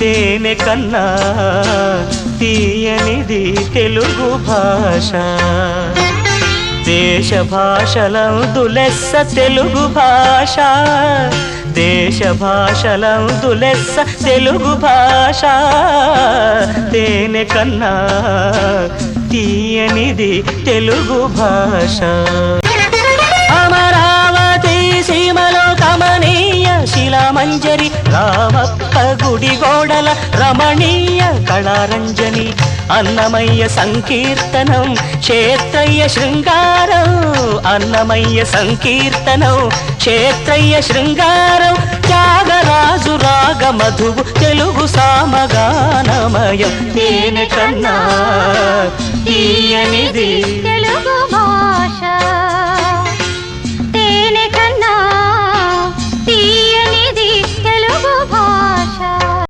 తేనె కన్నా తీయనిది తెలుగు భాష. దేశ భాషలందు లెస్స తెలుగు భాష, దేశ భాషలందు లెస్స తెలుగు భాష. తేనె కన్నా తీయనిది తెలుగు భాష. అమరావతి సీమలో కమనీయ శిలామంజరి, రామప్ప గుడి గోడల రమణీయ కళారంజని. అన్నమయ్య సంకీర్తనం క్షేత్రయ్య శృంగారం, అన్నమయ్య సంకీర్తనం క్షేత్రయ్య శృంగారం. త్యాగరాజు రాగ మధువు తెలుగు సామగానమయం. తేనె కన్నా తీయనిది తెలుగు భాష.